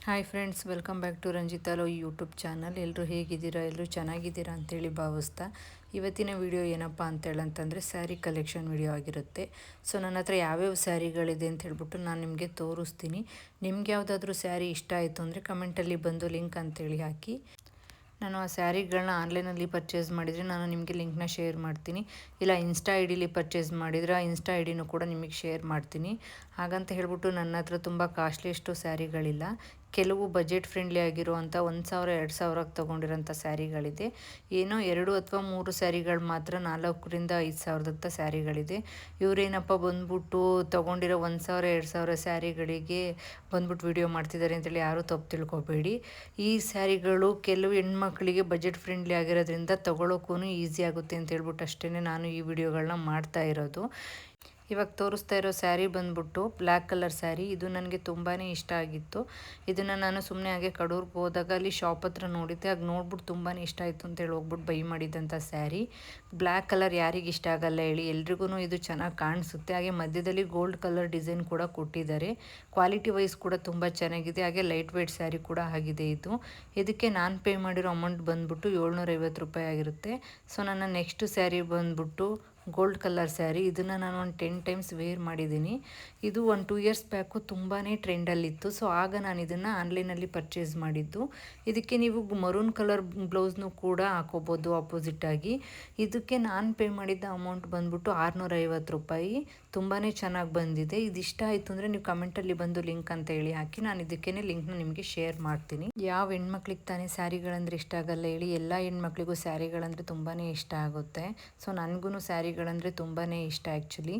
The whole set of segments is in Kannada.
Hi friends, welcome back to Ranjitha ಲೋ ಯೂಟ್ಯೂಬ್ ಚಾನಲ್. ಎಲ್ಲರೂ ಹೇಗಿದ್ದೀರಾ? ಎಲ್ಲರೂ ಚೆನ್ನಾಗಿದ್ದೀರಾ ಅಂತೇಳಿ ಭಾವಿಸ್ತಾ ಇವತ್ತಿನ ವಿಡಿಯೋ ಏನಪ್ಪ ಅಂತೇಳಂತಂದರೆ ಸ್ಯಾರಿ ಕಲೆಕ್ಷನ್ ವಿಡಿಯೋ ಆಗಿರುತ್ತೆ. ಸೊ ನನ್ನ ಹತ್ರ ಯಾವ್ಯಾವ ಸ್ಯಾರಿಗಳಿದೆ ಅಂತ ಹೇಳ್ಬಿಟ್ಟು ನಾನು ನಿಮಗೆ ತೋರಿಸ್ತೀನಿ. ನಿಮ್ಗೆ ಯಾವುದಾದ್ರೂ ಸ್ಯಾರಿ ಇಷ್ಟ ಆಯಿತು ಅಂದರೆ ಕಮೆಂಟಲ್ಲಿ ಬಂದು ಲಿಂಕ್ ಅಂತೇಳಿ ಹಾಕಿ. ನಾನು ಆ ಸ್ಯಾರಿಗಳನ್ನ ಆನ್ಲೈನಲ್ಲಿ ಪರ್ಚೇಸ್ ಮಾಡಿದರೆ ನಾನು ನಿಮಗೆ ಲಿಂಕ್ನ ಶೇರ್ ಮಾಡ್ತೀನಿ. ಇಲ್ಲ ಇನ್ಸ್ಟಾ ಐ ಡಿಲಿ ಪರ್ಚೇಸ್ ಮಾಡಿದರೆ ಆ ಇನ್ಸ್ಟಾ ಐ ಡಿನೂ ಕೂಡ ನಿಮಗೆ ಶೇರ್ ಮಾಡ್ತೀನಿ. ಹಾಗಂತ ಹೇಳ್ಬಿಟ್ಟು ನನ್ನ ಹತ್ರ ತುಂಬ ಕಾಸ್ಟ್ಲಿಯಷ್ಟು ಸ್ಯಾರಿಗಳಿಲ್ಲ. ಕೆಲವು ಬಜೆಟ್ ಫ್ರೆಂಡ್ಲಿ ಆಗಿರುವಂಥ 1,000-2,000ಕ್ಕೆ ತೊಗೊಂಡಿರೋಂಥ ಸ್ಯಾರಿಗಳಿದೆ. ಏನೋ 2 ಅಥವಾ 3 ಸ್ಯಾರಿಗಳು ಮಾತ್ರ 4ರಿಂದ 5,000 ಸ್ಯಾರಿಗಳಿದೆ. ಇವರೇನಪ್ಪ ಬಂದ್ಬಿಟ್ಟು ತೊಗೊಂಡಿರೋ 1,000-2,000 ಸ್ಯಾರಿಗಳಿಗೆ ಬಂದ್ಬಿಟ್ಟು ವಿಡಿಯೋ ಮಾಡ್ತಿದ್ದಾರೆ ಅಂತೇಳಿ ಯಾರೂ ತಪ್ಪು ತಿಳ್ಕೊಬೇಡಿ. ಈ ಸ್ಯಾರಿಗಳು ಕೆಲವು ಹೆಣ್ಮಕ್ಳಿಗೆ ಬಜೆಟ್ ಫ್ರೆಂಡ್ಲಿ ಆಗಿರೋದ್ರಿಂದ ತೊಗೊಳೋಕ್ಕೂ ಈಸಿ ಆಗುತ್ತೆ ಅಂತ ಹೇಳ್ಬಿಟ್ಟು ಅಷ್ಟೇ ನಾನು ಈ ವಿಡಿಯೋಗಳನ್ನ ಮಾಡ್ತಾ ಇರೋದು. ಇವಾಗ ತೋರಿಸ್ತಾ ಇರೋ ಸ್ಯಾರಿ ಬಂದ್ಬಿಟ್ಟು ಬ್ಲ್ಯಾಕ್ ಕಲರ್ ಸ್ಯಾರಿ. ಇದು ನನಗೆ ತುಂಬಾ ಇಷ್ಟ ಆಗಿತ್ತು. ಇದನ್ನು ನಾನು ಸುಮ್ಮನೆ ಹಾಗೆ ಕಡೂರ್ಗೆ ಹೋದಾಗ ಅಲ್ಲಿ ಶಾಪ್ ಹತ್ರ ನೋಡಿದ್ದೆ. ಆಗ ನೋಡ್ಬಿಟ್ಟು ತುಂಬಾ ಇಷ್ಟ ಆಯಿತು ಅಂತೇಳಿ ಹೋಗ್ಬಿಟ್ಟು ಬೈ ಮಾಡಿದ್ದಂಥ ಸ್ಯಾರಿ. ಬ್ಲ್ಯಾಕ್ ಕಲರ್ ಯಾರಿಗೆ ಇಷ್ಟ ಆಗಲ್ಲ ಹೇಳಿ, ಎಲ್ರಿಗೂ ಇದು ಚೆನ್ನಾಗಿ ಕಾಣಿಸುತ್ತೆ. ಹಾಗೆ ಮಧ್ಯದಲ್ಲಿ ಗೋಲ್ಡ್ ಕಲರ್ ಡಿಸೈನ್ ಕೂಡ ಕೊಟ್ಟಿದ್ದಾರೆ. ಕ್ವಾಲಿಟಿ ವೈಸ್ ಕೂಡ ತುಂಬ ಚೆನ್ನಾಗಿದೆ. ಹಾಗೆ ಲೈಟ್ ವೇಟ್ ಸ್ಯಾರಿ ಕೂಡ ಆಗಿದೆ ಇದು. ಇದಕ್ಕೆ ನಾನು ಪೇ ಮಾಡಿರೋ ಅಮೌಂಟ್ ಬಂದ್ಬಿಟ್ಟು 750 ರೂಪಾಯಿ ಆಗಿರುತ್ತೆ. ಸೊ ನನ್ನ ನೆಕ್ಸ್ಟ್ ಸ್ಯಾರಿ ಬಂದ್ಬಿಟ್ಟು ಗೋಲ್ಡ್ ಕಲರ್ ಸ್ಯಾರಿ. ಇದನ್ನು ನಾನು ಒಂದು 10 ಟೈಮ್ಸ್ ವೇರ್ ಮಾಡಿದ್ದೀನಿ. ಇದು ಒಂದು 2 ಇಯರ್ಸ್ ಬ್ಯಾಕು ತುಂಬಾ ಟ್ರೆಂಡಲ್ಲಿತ್ತು. ಸೊ ಆಗ ನಾನು ಇದನ್ನು ಆನ್ಲೈನಲ್ಲಿ ಪರ್ಚೇಸ್ ಮಾಡಿದ್ದು. ಇದಕ್ಕೆ ನೀವು ಮರೂನ್ ಕಲರ್ ಬ್ಲೌಸ್ನೂ ಕೂಡ ಹಾಕೋಬೋದು ಆಪೋಸಿಟ್ಟಾಗಿ. ಇದಕ್ಕೆ ನಾನು ಪೇ ಮಾಡಿದ್ದ ಅಮೌಂಟ್ ಬಂದ್ಬಿಟ್ಟು 650 ರೂಪಾಯಿ. ತುಂಬಾ ಚೆನ್ನಾಗಿ ಬಂದಿದೆ. ಇದಿಷ್ಟ ಆಯಿತು ಅಂದರೆ ನೀವು ಕಮೆಂಟಲ್ಲಿ ಬಂದು ಲಿಂಕ್ ಅಂತ ಹೇಳಿ ಹಾಕಿ. ನಾನು ಇದಕ್ಕೇ ಲಿಂಕ್ನ ನಿಮಗೆ ಶೇರ್ ಮಾಡ್ತೀನಿ. ಯಾವ ಹೆಣ್ಮಕ್ಳಿಗೆ ತಾನೇ ಸ್ಯಾರಿಗಳಂದ್ರೆ ಇಷ್ಟ ಆಗಲ್ಲ ಹೇಳಿ? ಎಲ್ಲ ಹೆಣ್ಮಕ್ಳಿಗೂ ಸ್ಯಾರಿಗಳಂದರೆ ತುಂಬಾ ಇಷ್ಟ ಆಗುತ್ತೆ. ಸೊ ನನಗೂ ಸ್ಯಾರಿಗಳಂದರೆ ತುಂಬಾ ಇಷ್ಟ ಆ್ಯಕ್ಚುಲಿ.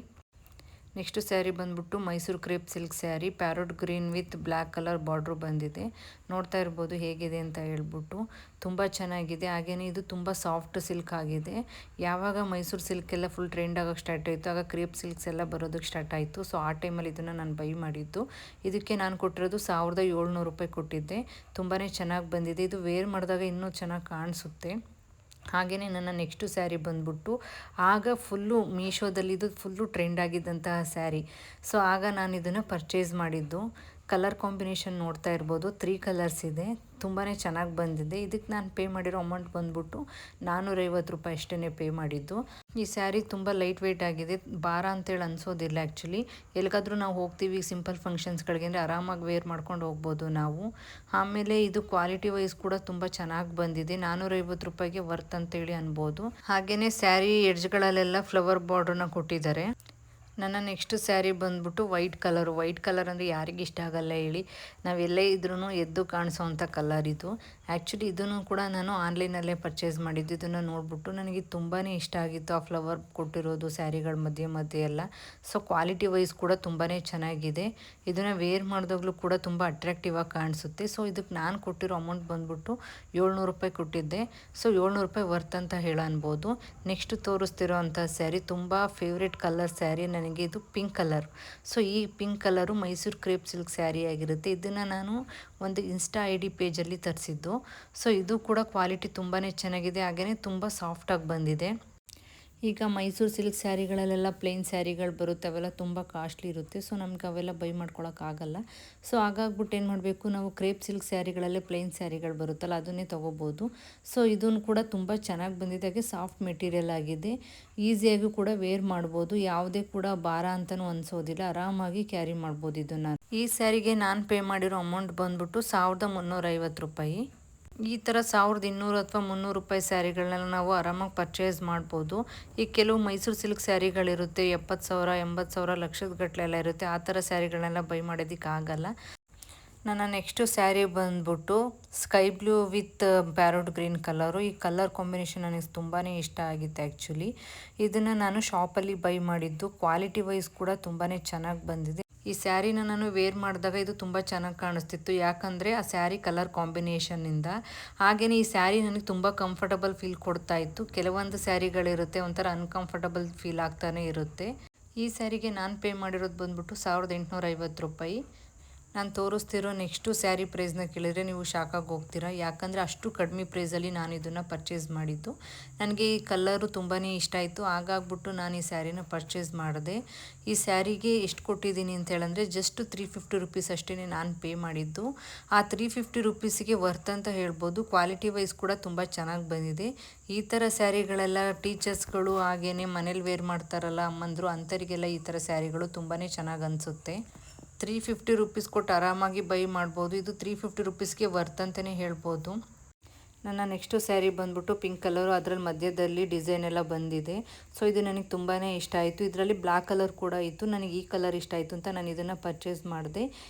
ನೆಕ್ಸ್ಟ್ ಸ್ಯಾರಿ ಬಂದ್ಬಿಟ್ಟು Mysuru crepe silk sari. Parrot green with black colour border ಬಂದಿದೆ. ನೋಡ್ತಾ ಇರ್ಬೋದು ಹೇಗಿದೆ ಅಂತ ಹೇಳ್ಬಿಟ್ಟು. ತುಂಬ ಚೆನ್ನಾಗಿದೆ. ಹಾಗೆಯೇ ಇದು ತುಂಬ ಸಾಫ್ಟ್ ಸಿಲ್ಕ್ ಆಗಿದೆ. ಯಾವಾಗ ಮೈಸೂರು ಸಿಲ್ಕ್ ಎಲ್ಲ ಫುಲ್ ಟ್ರೆಂಡ್ ಆಗೋಕ್ಕೆ ಸ್ಟಾರ್ಟ್ ಆಯಿತು, ಆಗ ಕ್ರೇಪ್ ಸಿಲ್ಕ್ಸ್ ಎಲ್ಲ ಬರೋದಕ್ಕೆ ಸ್ಟಾರ್ಟ್ ಆಯಿತು. ಸೊ ಆ ಟೈಮಲ್ಲಿ ಇದನ್ನು ನಾನು ಬೈ ಮಾಡಿದ್ದು. ಇದಕ್ಕೆ ನಾನು ಕೊಟ್ಟಿರೋದು 1,700 ರೂಪಾಯಿ ಕೊಟ್ಟಿದ್ದೆ. ತುಂಬಾ ಚೆನ್ನಾಗಿ ಬಂದಿದೆ. ಇದು ವೇರ್ ಮಾಡಿದಾಗ ಇನ್ನೂ ಚೆನ್ನಾಗಿ ಕಾಣಿಸುತ್ತೆ. ಹಾಗೆಯೇ ನನ್ನ ನೆಕ್ಸ್ಟು ಸ್ಯಾರಿ ಬಂದ್ಬಿಟ್ಟು ಆಗ ಫುಲ್ಲು ಮೀಶೋದಲ್ಲಿ ಇದು ಫುಲ್ಲು ಟ್ರೆಂಡ್ ಆಗಿದ್ದಂತಹ ಸ್ಯಾರಿ. ಸೊ ಆಗ ನಾನು ಇದನ್ನು ಪರ್ಚೇಸ್ ಮಾಡಿದ್ದು. ಕಲರ್ ಕಾಂಬಿನೇಷನ್ ನೋಡ್ತಾ ಇರ್ಬೋದು, 3 ಕಲರ್ಸ್ ಇದೆ. ತುಂಬಾ ಚೆನ್ನಾಗಿ ಬಂದಿದೆ. ಇದಕ್ಕೆ ನಾನು ಪೇ ಮಾಡಿರೋ ಅಮೌಂಟ್ ಬಂದ್ಬಿಟ್ಟು 450 ರೂಪಾಯಿ ಅಷ್ಟೇ ಪೇ ಮಾಡಿದ್ದು. ಈ ಸ್ಯಾರಿ ತುಂಬ ಲೈಟ್ ವೆಯ್ಟ್ ಆಗಿದೆ. ಭಾರ ಅಂತೇಳಿ ಅನಿಸೋದಿಲ್ಲ ಆ್ಯಕ್ಚುಲಿ. ಎಲ್ಲಿಗಾದ್ರೂ ನಾವು ಹೋಗ್ತೀವಿ ಸಿಂಪಲ್ ಫಂಕ್ಷನ್ಸ್ಗಳಿಗೆ ಅಂದರೆ ಆರಾಮಾಗಿ ವೇರ್ ಮಾಡ್ಕೊಂಡು ಹೋಗ್ಬೋದು ನಾವು. ಆಮೇಲೆ ಇದು ಕ್ವಾಲಿಟಿ ವೈಸ್ ಕೂಡ ತುಂಬ ಚೆನ್ನಾಗಿ ಬಂದಿದೆ. 450 ರೂಪಾಯಿಗೆ ವರ್ತ್ ಅಂತೇಳಿ ಅನ್ಬೋದು. ಹಾಗೆಯೇ ಸ್ಯಾರಿ ಎಡ್ಜ್ಗಳಲ್ಲೆಲ್ಲ ಫ್ಲವರ್ ಬಾರ್ಡ್ರನ್ನ ಕೊಟ್ಟಿದ್ದಾರೆ. ನನ್ನ ನೆಕ್ಸ್ಟ್ ಸ್ಯಾರಿ ಬಂದ್ಬಿಟ್ಟು ವೈಟ್ ಕಲರ್ ಅಂದರೆ ಯಾರಿಗೆ ಇಷ್ಟ ಆಗಲ್ಲ ಹೇಳಿ? ನಾವೆಲ್ಲೇ ಇದ್ರೂ ಎದ್ದು ಕಾಣಿಸೋವಂಥ ಕಲರ್ ಇದು. ಆ್ಯಕ್ಚುಲಿ ಇದನ್ನು ಕೂಡ ನಾನು ಆನ್ಲೈನಲ್ಲೇ ಪರ್ಚೇಸ್ ಮಾಡಿದ್ದು. ಇದನ್ನು ನೋಡಿಬಿಟ್ಟು ನನಗೆ ತುಂಬಾ ಇಷ್ಟ ಆಗಿತ್ತು. ಆ ಫ್ಲವರ್ ಕೊಟ್ಟಿರೋದು ಸ್ಯಾರಿಗಳ ಮಧ್ಯೆ ಎಲ್ಲ. ಸೊ ಕ್ವಾಲಿಟಿ ವೈಸ್ ಕೂಡ ತುಂಬಾ ಚೆನ್ನಾಗಿದೆ. ಇದನ್ನು ವೇರ್ ಮಾಡಿದಾಗಲೂ ಕೂಡ ತುಂಬ ಅಟ್ರಾಕ್ಟಿವ್ ಆಗಿ ಕಾಣಿಸುತ್ತೆ. ಸೊ ಇದಕ್ಕೆ ನಾನು ಕೊಟ್ಟಿರೋ ಅಮೌಂಟ್ ಬಂದ್ಬಿಟ್ಟು 700 ರೂಪಾಯಿ ಕೊಟ್ಟಿದ್ದೆ. ಸೊ 700 ರೂಪಾಯಿ ವರ್ತ್ ಅಂತ ಅನ್ಬೋದು. ನೆಕ್ಸ್ಟ್ ತೋರಿಸ್ತಿರೋ ಅಂಥ ಸ್ಯಾರಿ ತುಂಬ ಫೇವ್ರೆಟ್ ಕಲರ್ ಸ್ಯಾರಿ ನನಗೆ. ಇದು ಪಿಂಕ್ ಕಲರ್. ಸೊ ಈ pink colour Mysuru crepe silk sari ಆಗಿರುತ್ತೆ. ಇದನ್ನು ನಾನು ಒಂದು ಇನ್ಸ್ಟಾ ಐ ಡಿ ಪೇಜಲ್ಲಿ ತರಿಸಿದ್ದು. ಸೊ ಇದು ಕೂಡ ಕ್ವಾಲಿಟಿ ತುಂಬಾ ಚೆನ್ನಾಗಿದೆ. ಹಾಗೆಯೇ ತುಂಬ ಸಾಫ್ಟಾಗಿ ಬಂದಿದೆ. ಈಗ ಮೈಸೂರು ಸಿಲ್ಕ್ ಸ್ಯಾರಿಗಳಲ್ಲೆಲ್ಲ ಪ್ಲೇನ್ ಸ್ಯಾರಿಗಳು ಬರುತ್ತೆ, ಅವೆಲ್ಲ ತುಂಬ ಕಾಸ್ಟ್ಲಿ ಇರುತ್ತೆ. ಸೊ ನಮ್ಗೆ ಅವೆಲ್ಲ ಬೈ ಮಾಡ್ಕೊಳಕ್ಕಾಗಲ್ಲ. ಸೊ ಹಾಗಾಗ್ಬಿಟ್ಟು ಏನು ಮಾಡಬೇಕು, ನಾವು ಕ್ರೇಪ್ ಸಿಲ್ಕ್ ಸ್ಯಾರಿಗಳಲ್ಲೇ ಪ್ಲೇನ್ ಸ್ಯಾರಿಗಳು ಬರುತ್ತಲ್ಲ ಅದನ್ನೇ ತೊಗೋಬೋದು. ಸೊ ಇದನ್ನು ಕೂಡ ತುಂಬ ಚೆನ್ನಾಗಿ ಬಂದಿದೆ. ಹಾಗೆ ಸಾಫ್ಟ್ ಮೆಟೀರಿಯಲ್ ಆಗಿದೆ. ಈಸಿಯಾಗಿ ಕೂಡ ವೇರ್ ಮಾಡ್ಬೋದು. ಯಾವುದೇ ಕೂಡ ಭಾರ ಅಂತಲೂ ಅನಿಸೋದಿಲ್ಲ. ಆರಾಮಾಗಿ ಕ್ಯಾರಿ ಮಾಡ್ಬೋದು ಇದನ್ನು. ಈ ಸ್ಯಾರಿಗೆ ನಾನು ಪೇ ಮಾಡಿರೋ ಅಮೌಂಟ್ ಬಂದ್ಬಿಟ್ಟು 1,350 ರೂಪಾಯಿ. ಈ ಥರ 1,200 ಅಥವಾ 300 ರೂಪಾಯಿ ಸ್ಯಾರಿಗಳನ್ನೆಲ್ಲ ನಾವು ಆರಾಮಾಗಿ ಪರ್ಚೇಸ್ ಮಾಡ್ಬೋದು. ಈ ಕೆಲವು ಮೈಸೂರು ಸಿಲ್ಕ್ ಸ್ಯಾರಿಗಳಿರುತ್ತೆ 70,000, 80,000, ಲಕ್ಷದ ಗಟ್ಟಲೆ ಇರುತ್ತೆ. ಆ ಥರ ಸ್ಯಾರಿಗಳನ್ನೆಲ್ಲ ಬೈ ಮಾಡೋದಕ್ಕಾಗಲ್ಲ. ನನ್ನ ನೆಕ್ಸ್ಟು ಸ್ಯಾರಿ ಬಂದ್ಬಿಟ್ಟು sky blue with parrot green colour. ಈ ಕಲರ್ ಕಾಂಬಿನೇಷನ್ ನನಗೆ ತುಂಬಾ ಇಷ್ಟ ಆಗಿತ್ತು ಆ್ಯಕ್ಚುಲಿ. ಇದನ್ನು ನಾನು ಶಾಪಲ್ಲಿ ಬೈ ಮಾಡಿದ್ದು. ಕ್ವಾಲಿಟಿ ವೈಸ್ ಕೂಡ ತುಂಬಾ ಚೆನ್ನಾಗಿ ಬಂದಿದೆ. ಈ ಸ್ಯಾರಿನ ನಾನು ವೇರ್ ಮಾಡಿದಾಗ ಇದು ತುಂಬ ಚೆನ್ನಾಗಿ ಕಾಣಿಸ್ತಿತ್ತು. ಯಾಕಂದರೆ ಆ ಸ್ಯಾರಿ ಕಲರ್ ಕಾಂಬಿನೇಷನ್ನಿಂದ. ಹಾಗೆಯೇ ಈ ಸ್ಯಾರಿ ನನಗೆ ತುಂಬ ಕಂಫರ್ಟಬಲ್ ಫೀಲ್ ಕೊಡ್ತಾ ಇತ್ತು. ಕೆಲವೊಂದು ಸ್ಯಾರಿಗಳಿರುತ್ತೆ ಒಂಥರ ಅನ್ಕಂಫರ್ಟಬಲ್ ಫೀಲ್ ಆಗ್ತಾನೆ ಇರುತ್ತೆ. ಈ ಸ್ಯಾರಿಗೆ ನಾನು ಪೇ ಮಾಡಿರೋದು ಬಂದ್ಬಿಟ್ಟು 1,850 ರೂಪಾಯಿ. ನಾನು ತೋರಿಸ್ತಿರೋ ನೆಕ್ಸ್ಟು ಸ್ಯಾರಿ ಪ್ರೈಸ್ನ ಕೇಳಿದರೆ ನೀವು ಶಾಕಾಗಿ ಹೋಗ್ತೀರಾ. ಯಾಕಂದರೆ ಅಷ್ಟು ಕಡಿಮೆ ಪ್ರೈಸಲ್ಲಿ ನಾನು ಇದನ್ನು ಪರ್ಚೇಸ್ ಮಾಡಿದ್ದು. ನನಗೆ ಈ ಕಲ್ಲರು ತುಂಬಾ ಇಷ್ಟ ಆಯಿತು. ಹಾಗಾಗ್ಬಿಟ್ಟು ನಾನು ಈ ಸ್ಯಾರಿನ ಪರ್ಚೇಸ್ ಮಾಡಿದೆ. ಈ ಸ್ಯಾರಿಗೆ ಎಷ್ಟು ಕೊಟ್ಟಿದ್ದೀನಿ ಅಂತೇಳಂದರೆ ಜಸ್ಟ್ 350 ರುಪೀಸ್ ಅಷ್ಟೇ ನಾನು ಪೇ ಮಾಡಿದ್ದು. ಆ 350 ರುಪೀಸಿಗೆ ವರ್ತ್ ಅಂತ ಹೇಳ್ಬೋದು. ಕ್ವಾಲಿಟಿ ವೈಸ್ ಕೂಡ ತುಂಬ ಚೆನ್ನಾಗಿ ಬಂದಿದೆ. ಈ ಥರ ಸ್ಯಾರಿಗಳೆಲ್ಲ ಟೀಚರ್ಸ್ಗಳು ಹಾಗೇ ಮನೇಲಿ ವೇರ್ ಮಾಡ್ತಾರಲ್ಲ ಅಮ್ಮಂದರು, ಅಂಥವರಿಗೆಲ್ಲ ಈ ಥರ ಸ್ಯಾರಿಗಳು ತುಂಬಾ ಚೆನ್ನಾಗಿ ಅನಿಸುತ್ತೆ. 350 ರುಪೀಸ್ ಕೊಟ್ಟು ಆರಾಮಾಗಿ ಬೈ ಮಾಡ್ಬೋದು. ಇದು 350 ರುಪೀಸ್ಗೆ ವರ್ತ್ ಅಂತಲೇ ಹೇಳ್ಬೋದು. ನನ್ನ ನೆಕ್ಸ್ಟು ಸ್ಯಾರಿ ಬಂದ್ಬಿಟ್ಟು ಪಿಂಕ್ ಕಲರು, ಅದರಲ್ಲಿ ಮಧ್ಯದಲ್ಲಿ ಡಿಸೈನ್ ಎಲ್ಲ ಬಂದಿದೆ. ಸೊ ಇದು ನನಗೆ ತುಂಬಾ ಇಷ್ಟ ಆಯಿತು. ಇದರಲ್ಲಿ ಬ್ಲ್ಯಾಕ್ ಕಲರ್ ಕೂಡ ಇತ್ತು. ನನಗೆ ಈ ಕಲರ್ ಇಷ್ಟ ಆಯಿತು ಅಂತ ನಾನು ಇದನ್ನು ಪರ್ಚೇಸ್ ಮಾಡಿದೆ.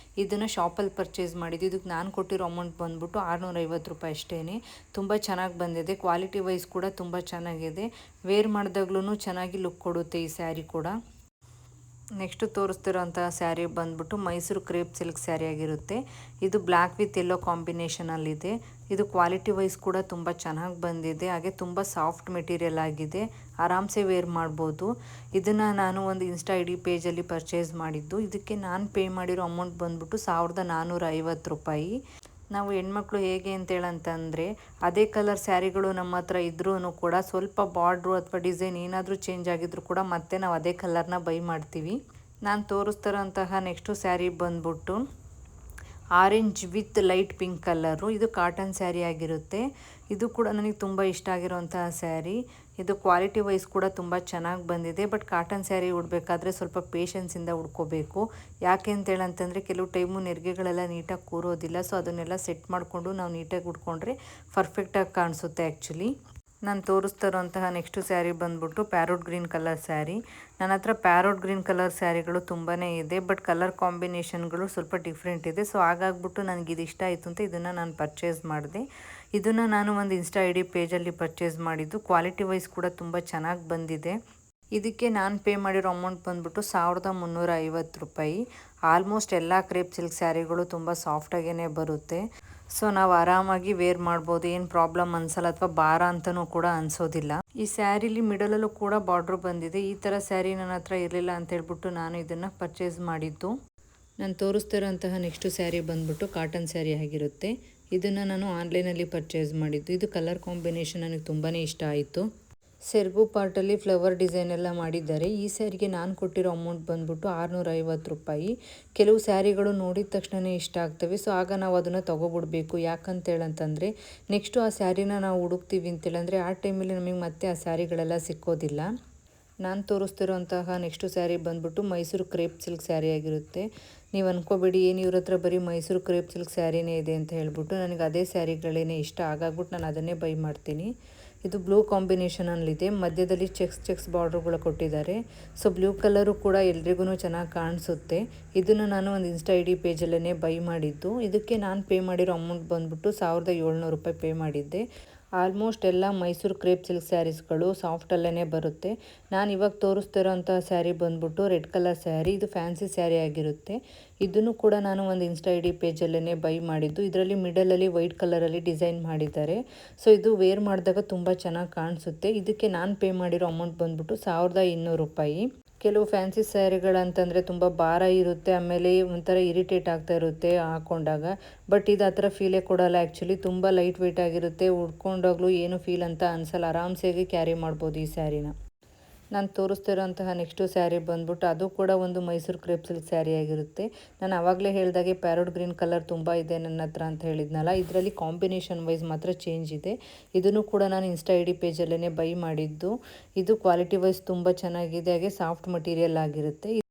ಇದನ್ನು ಶಾಪಲ್ಲಿ ಪರ್ಚೇಸ್ ಮಾಡಿದ್ದು. ಇದಕ್ಕೆ ನಾನು ಕೊಟ್ಟಿರೋ ಅಮೌಂಟ್ ಬಂದ್ಬಿಟ್ಟು 650 ರೂಪಾಯಿ ಅಷ್ಟೇ. ತುಂಬ ಚೆನ್ನಾಗಿ ಬಂದಿದೆ. ಕ್ವಾಲಿಟಿ ವೈಸ್ ಕೂಡ ತುಂಬ ಚೆನ್ನಾಗಿದೆ. ವೇರ್ ಮಾಡಿದಾಗ್ಲೂ ಚೆನ್ನಾಗಿ ಲುಕ್ ಕೊಡುತ್ತೆ ಈ ಸ್ಯಾರಿ ಕೂಡ. ನೆಕ್ಸ್ಟು ತೋರಿಸ್ತಿರೋಂಥ ಸ್ಯಾರಿ ಬಂದ್ಬಿಟ್ಟು ಮೈಸೂರು ಕ್ರೇಪ್ ಸಿಲ್ಕ್ ಸ್ಯಾರಿ ಆಗಿರುತ್ತೆ. ಇದು ಬ್ಲ್ಯಾಕ್ ವಿತ್ ಯೆಲ್ಲೋ ಕಾಂಬಿನೇಷನಲ್ಲಿದೆ. ಇದು ಕ್ವಾಲಿಟಿ ವೈಸ್ ಕೂಡ ತುಂಬ ಚೆನ್ನಾಗಿ ಬಂದಿದೆ. ಹಾಗೆ ತುಂಬ ಸಾಫ್ಟ್ ಮೆಟೀರಿಯಲ್ ಆಗಿದೆ. ಆರಾಮ್ಸೆ ವೇರ್ ಮಾಡ್ಬೋದು. ಇದನ್ನು ನಾನು ಒಂದು ಇನ್ಸ್ಟಾ ಐ ಡಿ ಪೇಜಲ್ಲಿ ಪರ್ಚೇಸ್ ಮಾಡಿದ್ದು. ಇದಕ್ಕೆ ನಾನು ಪೇ ಮಾಡಿರೋ ಅಮೌಂಟ್ ಬಂದ್ಬಿಟ್ಟು 1450 ರೂಪಾಯಿ. ನಾವು ಹೆಣ್ಮಕ್ಳು ಹೇಗೆ ಅಂತೇಳಂತಂದರೆ ಅದೇ ಕಲರ್ ಸ್ಯಾರಿಗಳು ನಮ್ಮ ಹತ್ರ ಇದ್ರೂ ಕೂಡ ಸ್ವಲ್ಪ ಬಾರ್ಡ್ರು ಅಥವಾ ಡಿಸೈನ್ ಏನಾದರೂ ಚೇಂಜ್ ಆಗಿದ್ರು ಕೂಡ ಮತ್ತೆ ನಾವು ಅದೇ ಕಲರ್ನ ಬೈ ಮಾಡ್ತೀವಿ. ನಾನು ತೋರಿಸ್ತಿರೋಂತಹ ನೆಕ್ಸ್ಟು ಸ್ಯಾರಿ ಬಂದ್ಬಿಟ್ಟು orange with light pink colour. ಇದು ಕಾಟನ್ ಸ್ಯಾರಿ ಆಗಿರುತ್ತೆ. ಇದು ಕೂಡ ನನಗೆ ತುಂಬ ಇಷ್ಟ ಆಗಿರೋಂತಹ ಸ್ಯಾರಿ. ಇದು ಕ್ವಾಲಿಟಿ ವೈಸ್ ಕೂಡ ತುಂಬ ಚೆನ್ನಾಗಿ ಬಂದಿದೆ. ಬಟ್ ಕಾಟನ್ ಸ್ಯಾರಿ ಉಡಬೇಕಾದ್ರೆ ಸ್ವಲ್ಪ ಪೇಷನ್ಸಿಂದ ಉಡ್ಕೋಬೇಕು. ಯಾಕೆ ಅಂತೇಳಂತಂದರೆ ಕೆಲವು ಟೈಮು ನೆರಿಗೆಗಳೆಲ್ಲ ನೀಟಾಗಿ ಕೂರೋದಿಲ್ಲ. ಸೊ ಅದನ್ನೆಲ್ಲ ಸೆಟ್ ಮಾಡಿಕೊಂಡು ನಾವು ನೀಟಾಗಿ ಉಡ್ಕೊಂಡ್ರೆ ಪರ್ಫೆಕ್ಟಾಗಿ ಕಾಣಿಸುತ್ತೆ ಆ್ಯಕ್ಚುಲಿ. ನಾನು ತೋರಿಸ್ತಾ ಇರೋಂತಹ ನೆಕ್ಸ್ಟು ಸ್ಯಾರಿ ಬಂದ್ಬಿಟ್ಟು ಪ್ಯಾರೋಟ್ ಗ್ರೀನ್ ಕಲರ್ ಸ್ಯಾರಿ. ನನ್ನ ಹತ್ರ ಪ್ಯಾರೋಟ್ ಗ್ರೀನ್ ಕಲರ್ ಸ್ಯಾರಿಗಳು ತುಂಬಾ ಇದೆ. ಬಟ್ ಕಲರ್ ಕಾಂಬಿನೇಷನ್ಗಳು ಸ್ವಲ್ಪ ಡಿಫ್ರೆಂಟ್ ಇದೆ. ಸೊ ಹಾಗಾಗ್ಬಿಟ್ಟು ನನಗೆ ಇದು ಇಷ್ಟ ಆಯಿತು ಅಂತ ಇದನ್ನು ನಾನು ಪರ್ಚೇಸ್ ಮಾಡಿದೆ. ಇದನ್ನು ನಾನು ಒಂದು ಇನ್ಸ್ಟಾ ಐ ಡಿ ಪೇಜಲ್ಲಿ ಪರ್ಚೇಸ್ ಮಾಡಿದ್ದು. ಕ್ವಾಲಿಟಿ ವೈಸ್ ಕೂಡ ತುಂಬ ಚೆನ್ನಾಗಿ ಬಂದಿದೆ. ಇದಕ್ಕೆ ನಾನು ಪೇ ಮಾಡಿರೋ ಅಮೌಂಟ್ ಬಂದ್ಬಿಟ್ಟು 1350 ರೂಪಾಯಿ. ಆಲ್ಮೋಸ್ಟ್ ಎಲ್ಲ ಕ್ರೇಪ್ ಸಿಲ್ಕ್ ಸ್ಯಾರಿಗಳು ತುಂಬ ಸಾಫ್ಟಾಗೇ ಬರುತ್ತೆ. ಸೊ ನಾವು ಆರಾಮಾಗಿ ವೇರ್ ಮಾಡ್ಬೋದು. ಏನು ಪ್ರಾಬ್ಲಮ್ ಅನಿಸಲ್ಲ ಅಥವಾ ಭಾರ ಅಂತಲೂ ಕೂಡ ಅನಿಸೋದಿಲ್ಲ. ಈ ಸ್ಯಾರಿಲಿ ಮಿಡಲಲ್ಲೂ ಕೂಡ ಬಾರ್ಡ್ರು ಬಂದಿದೆ. ಈ ಥರ ಸ್ಯಾರಿ ನನ್ನ ಹತ್ರ ಇರಲಿಲ್ಲ ಅಂತೇಳ್ಬಿಟ್ಟು ನಾನು ಇದನ್ನು ಪರ್ಚೇಸ್ ಮಾಡಿದ್ದು. ನಾನು ತೋರಿಸ್ತಿರೋಂತಹ ನೆಕ್ಸ್ಟು ಸ್ಯಾರಿ ಬಂದ್ಬಿಟ್ಟು ಕಾಟನ್ ಸ್ಯಾರಿ ಆಗಿರುತ್ತೆ. ಇದನ್ನು ನಾನು ಆನ್ಲೈನಲ್ಲಿ ಪರ್ಚೇಸ್ ಮಾಡಿದ್ದು. ಇದು ಕಲರ್ ಕಾಂಬಿನೇಷನ್ ನನಗೆ ತುಂಬಾ ಇಷ್ಟ ಆಯಿತು. ಸೆರಗು ಪಾರ್ಟಲ್ಲಿ ಫ್ಲವರ್ ಡಿಸೈನ್ ಎಲ್ಲ ಮಾಡಿದ್ದಾರೆ. ಈ ಸ್ಯಾರಿಗೆ ನಾನು ಕೊಟ್ಟಿರೋ ಅಮೌಂಟ್ ಬಂದ್ಬಿಟ್ಟು 650 ರೂಪಾಯಿ. ಕೆಲವು ಸ್ಯಾರಿಗಳು ನೋಡಿದ ತಕ್ಷಣವೇ ಇಷ್ಟ ಆಗ್ತವೆ. ಸೊ ಆಗ ನಾವು ಅದನ್ನು ತೊಗೊಬಿಡ್ಬೇಕು. ಯಾಕಂತೇಳಂತಂದರೆ ನೆಕ್ಸ್ಟು ಆ ಸ್ಯಾರಿನ ನಾವು ಹುಡುಕ್ತೀವಿ ಅಂತೇಳಂದರೆ ಆ ಟೈಮಲ್ಲಿ ನಮಗೆ ಮತ್ತೆ ಆ ಸ್ಯಾರಿಗಳೆಲ್ಲ ಸಿಕ್ಕೋದಿಲ್ಲ. ನಾನು ತೋರಿಸ್ತಿರೋಂತಹ ನೆಕ್ಸ್ಟು ಸ್ಯಾರಿ ಬಂದ್ಬಿಟ್ಟು ಮೈಸೂರು ಕ್ರೇಪ್ ಸಿಲ್ಕ್ ಸ್ಯಾರಿ ಆಗಿರುತ್ತೆ. ನೀವು ಅಂದ್ಕೋಬೇಡಿ ಏನು ಇವ್ರ ಹತ್ರ ಬರೀ ಮೈಸೂರು ಕ್ರೇಪ್ ಸಿಲ್ಕ್ ಸ್ಯಾರಿನೇ ಇದೆ ಅಂತ ಹೇಳ್ಬಿಟ್ಟು. ನನಗೆ ಅದೇ ಸ್ಯಾರಿಗಳೇ ಇಷ್ಟ. ಹಾಗಾಗ್ಬಿಟ್ಟು ನಾನು ಅದನ್ನೇ ಬೈ ಮಾಡ್ತೀನಿ. ಇದು ಬ್ಲೂ ಕಾಂಬಿನೇಷನಲ್ಲಿದೆ. ಮಧ್ಯದಲ್ಲಿ ಚೆಕ್ಸ್ ಬಾರ್ಡ್ರುಗಳು ಕೊಟ್ಟಿದ್ದಾರೆ. ಸೊ ಬ್ಲೂ ಕಲರು ಕೂಡ ಎಲ್ರಿಗೂ ಚೆನ್ನಾಗಿ ಕಾಣಿಸುತ್ತೆ. ಇದನ್ನು ನಾನು ಒಂದು ಇನ್ಸ್ಟಾ ಐ ಡಿ ಪೇಜಲ್ಲೇ ಬೈ ಮಾಡಿದ್ದು. ಇದಕ್ಕೆ ನಾನು ಪೇ ಮಾಡಿರೋ ಅಮೌಂಟ್ ಬಂದ್ಬಿಟ್ಟು 1700 ರೂಪಾಯಿ ಪೇ ಮಾಡಿದ್ದೆ. ಆಲ್ಮೋಸ್ಟ್ ಎಲ್ಲ ಮೈಸೂರು ಕ್ರೇಪ್ ಸಿಲ್ಕ್ ಸ್ಯಾರೀಸ್ಗಳು ಸಾಫ್ಟಲ್ಲೇ ಬರುತ್ತೆ. ನಾನು ಇವಾಗ ತೋರಿಸ್ತಿರೋಂಥ ಸ್ಯಾರಿ ಬಂದ್ಬಿಟ್ಟು ರೆಡ್ ಕಲರ್ ಸ್ಯಾರಿ. ಇದು ಫ್ಯಾನ್ಸಿ ಸ್ಯಾರಿ ಆಗಿರುತ್ತೆ. ಇದನ್ನು ಕೂಡ ನಾನು ಒಂದು ಇನ್ಸ್ಟಾ ಐ ಡಿ ಪೇಜಲ್ಲೇ ಬೈ ಮಾಡಿದ್ದು. ಇದರಲ್ಲಿ ಮಿಡಲಲ್ಲಿ ವೈಟ್ ಕಲರಲ್ಲಿ ಡಿಸೈನ್ ಮಾಡಿದ್ದಾರೆ. ಸೊ ಇದು ವೇರ್ ಮಾಡಿದಾಗ ತುಂಬ ಚೆನ್ನಾಗಿ ಕಾಣಿಸುತ್ತೆ. ಇದಕ್ಕೆ ನಾನು ಪೇ ಮಾಡಿರೋ ಅಮೌಂಟ್ ಬಂದ್ಬಿಟ್ಟು 1200 ರೂಪಾಯಿ. ಕೆಲವು ಫ್ಯಾನ್ಸಿ ಸ್ಯಾರಿಗಳಂತಂದರೆ ತುಂಬ ಭಾರ ಇರುತ್ತೆ. ಆಮೇಲೆ ಒಂಥರ ಇರಿಟೇಟ್ ಆಗ್ತಾ ಇರುತ್ತೆ ಹಾಕ್ಕೊಂಡಾಗ. ಬಟ್ ಇದು ಆ ಥರ ಫೀಲೇ ಕೊಡೋಲ್ಲ. ಆ್ಯಕ್ಚುಲಿ ತುಂಬ ಲೈಟ್ ವೆಯ್ಟ್ ಆಗಿರುತ್ತೆ. ಉಡ್ಕೊಂಡಾಗಲೂ ಏನು ಫೀಲ್ ಅಂತ ಅನಿಸಲ್ಲ. ಆರಾಮ್ಸೆ ಕ್ಯಾರಿ ಮಾಡ್ಬೋದು ಈ ಸ್ಯಾರಿನ. ನಾನು ತೋರಿಸ್ತಿರೋಂತಹ ನೆಕ್ಸ್ಟು ಸ್ಯಾರಿ ಬಂದ್ಬಿಟ್ಟು ಅದು ಕೂಡ ಒಂದು ಮೈಸೂರು ಕ್ರೇಪ್ ಸಿಲ್ಕ್ ಸ್ಯಾರಿ ಆಗಿರುತ್ತೆ. ನಾನು ಆವಾಗಲೇ ಹೇಳಿದಾಗೆ ಪ್ಯಾರೋಟ್ ಗ್ರೀನ್ ಕಲರ್ ತುಂಬ ಇದೆ ನನ್ನ ಹತ್ರ ಅಂತ ಹೇಳಿದ್ನಲ್ಲ. ಇದರಲ್ಲಿ ಕಾಂಬಿನೇಷನ್ ವೈಸ್ ಮಾತ್ರ ಚೇಂಜ್ ಇದೆ. ಇದನ್ನು ಕೂಡ ನಾನು ಇನ್ಸ್ಟಾ ಐ ಡಿ ಪೇಜಲ್ಲೇ ಬೈ ಮಾಡಿದ್ದು. ಇದು ಕ್ವಾಲಿಟಿ ವೈಸ್ ತುಂಬ ಚೆನ್ನಾಗಿದೆ. ಹಾಗೆ ಸಾಫ್ಟ್ ಮಟೀರಿಯಲ್ ಆಗಿರುತ್ತೆ.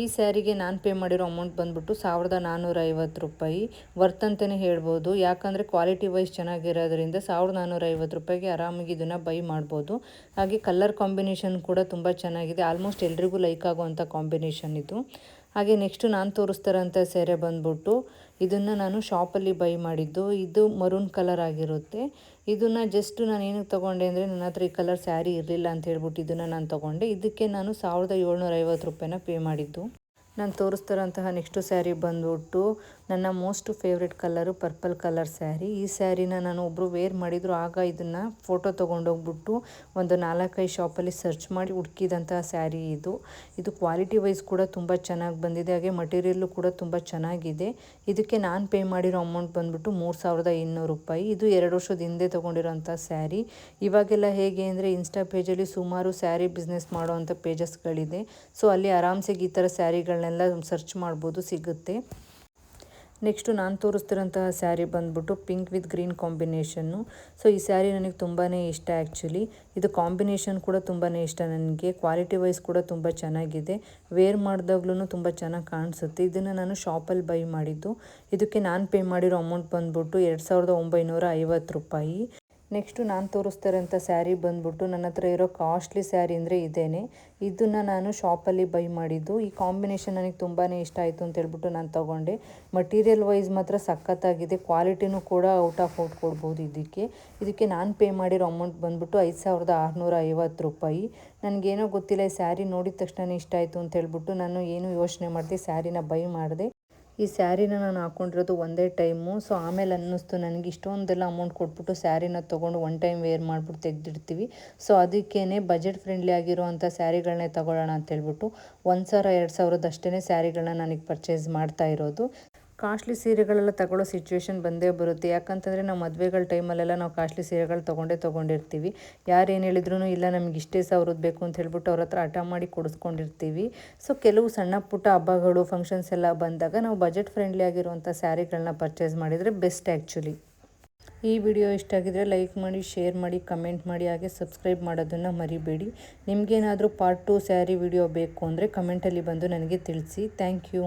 ಈ ಸ್ಯಾರಿಗೆ ನಾನು ಪೇ ಮಾಡಿರೋ ಅಮೌಂಟ್ ಬಂದ್ಬಿಟ್ಟು 1450 ರೂಪಾಯಿ. ವರ್ತ್ ಅಂತಲೇ ಹೇಳ್ಬೋದು. ಯಾಕಂದರೆ ಕ್ವಾಲಿಟಿ ವೈಸ್ ಚೆನ್ನಾಗಿರೋದ್ರಿಂದ 1450 ರೂಪಾಯಿಗೆ ಆರಾಮಾಗಿ ಇದನ್ನು ಬೈ ಮಾಡ್ಬೋದು. ಹಾಗೆ ಕಲರ್ ಕಾಂಬಿನೇಷನ್ ಕೂಡ ತುಂಬ ಚೆನ್ನಾಗಿದೆ. ಆಲ್ಮೋಸ್ಟ್ ಎಲ್ರಿಗೂ ಲೈಕ್ ಆಗುವಂಥ ಕಾಂಬಿನೇಷನ್ ಇದು. ಹಾಗೆ ನೆಕ್ಸ್ಟು ನಾನು ತೋರಿಸ್ತಾರಂಥ ಸೀರೆ ಬಂದ್ಬಿಟ್ಟು ಇದನ್ನು ನಾನು ಶಾಪಲ್ಲಿ ಬೈ ಮಾಡಿದ್ದು. ಇದು ಮರೂನ್ ಕಲರ್ ಆಗಿರುತ್ತೆ. ಇದನ್ನು ಜಸ್ಟ್ ನಾನು ಏನಕ್ಕೆ ತೊಗೊಂಡೆ ಅಂದರೆ ನನ್ನ ಹತ್ರ ಈ ಕಲರ್ ಸ್ಯಾರಿ ಇರಲಿಲ್ಲ ಅಂತ ಹೇಳ್ಬಿಟ್ಟು ಇದನ್ನು ನಾನು ತೊಗೊಂಡೆ. ಇದಕ್ಕೆ ನಾನು 1750 ರೂಪಾಯಿನ ಪೇ ಮಾಡಿದ್ದು. ನಾನು ತೋರಿಸ್ತಾರಂತಹ ನೆಕ್ಸ್ಟು ಸ್ಯಾರಿ ಬಂದ್ಬಿಟ್ಟು ನನ್ನ most favourite colour purple colour sari. ಈ ಸ್ಯಾರಿನ ನಾನು ಒಬ್ಬರು ವೇರ್ ಮಾಡಿದರು, ಆಗ ಇದನ್ನು ಫೋಟೋ ತೊಗೊಂಡೋಗ್ಬಿಟ್ಟು ಒಂದು 4-5 ಶಾಪಲ್ಲಿ ಸರ್ಚ್ ಮಾಡಿ ಹುಡುಕಿದಂಥ ಸ್ಯಾರಿ ಇದು ಕ್ವಾಲಿಟಿ ವೈಸ್ ಕೂಡ ತುಂಬ ಚೆನ್ನಾಗಿ ಬಂದಿದೆ, ಹಾಗೆ ಮಟೀರಿಯಲ್ಲು ಕೂಡ ತುಂಬ ಚೆನ್ನಾಗಿದೆ. ಇದಕ್ಕೆ ನಾನು ಪೇ ಮಾಡಿರೋ ಅಮೌಂಟ್ ಬಂದ್ಬಿಟ್ಟು 3200 ರೂಪಾಯಿ. ಇದು 2 ವರ್ಷದ ಹಿಂದೆ ತೊಗೊಂಡಿರೋಂಥ ಸ್ಯಾರಿ. ಇವಾಗೆಲ್ಲ ಹೇಗೆ ಅಂದರೆ ಇನ್ಸ್ಟಾ ಪೇಜಲ್ಲಿ ಸುಮಾರು ಸ್ಯಾರಿ ಬಿಸ್ನೆಸ್ ಮಾಡೋವಂಥ ಪೇಜಸ್ಗಳಿದೆ. ಸೊ ಅಲ್ಲಿ ಆರಾಮ್ಸೆ ಈ ಥರ ಸ್ಯಾರಿಗಳನ್ನೆಲ್ಲ ಸರ್ಚ್ ಮಾಡ್ಬೋದು, ಸಿಗುತ್ತೆ. ನೆಕ್ಸ್ಟು ನಾನು ತೋರಿಸ್ತಿರೋಂತಹ ಸ್ಯಾರಿ ಬಂದ್ಬಿಟ್ಟು pink with green combination. So ಈ ಸ್ಯಾರಿ ನನಗೆ ತುಂಬಾ ಇಷ್ಟ ಆ್ಯಕ್ಚುಲಿ. ಇದು ಕಾಂಬಿನೇಷನ್ ಕೂಡ ತುಂಬಾ ಇಷ್ಟ ನನಗೆ. ಕ್ವಾಲಿಟಿ ವೈಸ್ ಕೂಡ ತುಂಬ ಚೆನ್ನಾಗಿದೆ, ವೇರ್ ಮಾಡಿದಾಗ್ಲೂ ತುಂಬ ಚೆನ್ನಾಗಿ ಕಾಣಿಸುತ್ತೆ. ಇದನ್ನು ನಾನು ಶಾಪಲ್ಲಿ ಬೈ ಮಾಡಿದ್ದು. ಇದಕ್ಕೆ ನಾನು ಪೇ ಮಾಡಿರೋ ಅಮೌಂಟ್ ಬಂದ್ಬಿಟ್ಟು 2950 ರೂಪಾಯಿ. ನೆಕ್ಸ್ಟು ನಾನು ತೋರಿಸ್ತಾ ಇರೋಂಥ ಸ್ಯಾರಿ ಬಂದ್ಬಿಟ್ಟು ನನ್ನ ಹತ್ರ ಇರೋ ಕಾಸ್ಟ್ಲಿ ಸ್ಯಾರಿ ಅಂದರೆ ಇದೇನೆ. ಇದನ್ನು ನಾನು ಶಾಪಲ್ಲಿ ಬೈ ಮಾಡಿದ್ದು. ಈ ಕಾಂಬಿನೇಷನ್ ನನಗೆ ತುಂಬಾ ಇಷ್ಟ ಆಯಿತು ಅಂತ ಹೇಳ್ಬಿಟ್ಟು ನಾನು ತೊಗೊಂಡೆ. ಮಟೀರಿಯಲ್ ವೈಸ್ ಮಾತ್ರ ಸಖತ್ತಾಗಿದೆ, ಕ್ವಾಲಿಟಿನೂ ಕೂಡ ಔಟ್ ಆಫ್ ಔಟ್ ಕೊಡ್ಬೋದು. ಇದಕ್ಕೆ ನಾನು ಪೇ ಮಾಡಿರೋ ಅಮೌಂಟ್ ಬಂದ್ಬಿಟ್ಟು 5650 ರೂಪಾಯಿ. ನನಗೇನೋ ಗೊತ್ತಿಲ್ಲ, ಈ ಸ್ಯಾರಿ ನೋಡಿದ ತಕ್ಷಣ ಇಷ್ಟ ಆಯಿತು ಅಂತ ಹೇಳ್ಬಿಟ್ಟು ನಾನು ಏನೂ ಯೋಚನೆ ಮಾಡಿದೆ, ಸ್ಯಾರಿನ ಬೈ ಮಾಡಿದೆ. ಈ ಸ್ಯಾರಿನ ನಾನು ಹಾಕ್ಕೊಂಡಿರೋದು ಒಂದೇ ಟೈಮು. ಸೊ ಆಮೇಲೆ ಅನ್ನಿಸ್ತು ನನಗೆ ಇಷ್ಟೊಂದೆಲ್ಲ ಅಮೌಂಟ್ ಕೊಟ್ಬಿಟ್ಟು ಸ್ಯಾರಿನ ತೊಗೊಂಡು ಒನ್ ಟೈಮ್ ವೇರ್ ಮಾಡಿಬಿಟ್ಟು ತೆಗೆದಿಡ್ತೀವಿ. ಸೊ ಅದಕ್ಕೇ ಬಜೆಟ್ ಫ್ರೆಂಡ್ಲಿ ಆಗಿರೋ ಅಂಥ ಸ್ಯಾರಿಗಳನ್ನೇ ತೊಗೊಳ್ಳೋಣ ಅಂತೇಳ್ಬಿಟ್ಟು 1000-2000 ಅಷ್ಟೇ ಸ್ಯಾರಿಗಳನ್ನ ನನಗೆ ಪರ್ಚೇಸ್ ಮಾಡ್ತಾ ಇರೋದು. ಕಾಸ್ಟ್ಲಿ ಸೀರೆಗಳೆಲ್ಲ ತಗೊಳ್ಳೋ ಸಿಚುವೇಶನ್ ಬಂದೇ ಬರುತ್ತೆ. ಯಾಕಂತಂದರೆ ನಾವು ಮದುವೆಗಳ ಟೈಮಲ್ಲೆಲ್ಲ ನಾವು ಕಾಸ್ಟ್ಲಿ ಸೀರೆಗಳು ತೊಗೊಂಡಿರ್ತೀವಿ. ಯಾರು ಏನು ಹೇಳಿದ್ರು ಇಲ್ಲ ನಮಗೆ ಇಷ್ಟೇ ಸಾವಿರದ್ದು ಬೇಕು ಅಂತ ಹೇಳ್ಬಿಟ್ಟು ಅವ್ರ ಹತ್ರ ಹಠ ಮಾಡಿ ಕೊಡಿಸ್ಕೊಂಡಿರ್ತೀವಿ. ಸೊ ಕೆಲವು ಸಣ್ಣ ಪುಟ್ಟ ಹಬ್ಬಗಳು, ಫಂಕ್ಷನ್ಸ್ ಎಲ್ಲ ಬಂದಾಗ ನಾವು ಬಜೆಟ್ ಫ್ರೆಂಡ್ಲಿ ಆಗಿರುವಂಥ ಸ್ಯಾರಿಗಳನ್ನ ಪರ್ಚೇಸ್ ಮಾಡಿದರೆ ಬೆಸ್ಟ್ ಆ್ಯಕ್ಚುಲಿ. ಈ ವಿಡಿಯೋ ಇಷ್ಟ ಆಗಿದರೆ ಲೈಕ್ ಮಾಡಿ, ಶೇರ್ ಮಾಡಿ, ಕಮೆಂಟ್ ಮಾಡಿ, ಹಾಗೆ ಸಬ್ಸ್ಕ್ರೈಬ್ ಮಾಡೋದನ್ನು ಮರಿಬೇಡಿ. ನಿಮಗೇನಾದರೂ ಪಾರ್ಟ್ 2 ಸ್ಯಾರಿ ವಿಡಿಯೋ ಬೇಕು ಅಂದರೆ ಕಮೆಂಟಲ್ಲಿ ಬಂದು ನನಗೆ ತಿಳಿಸಿ. Thank you.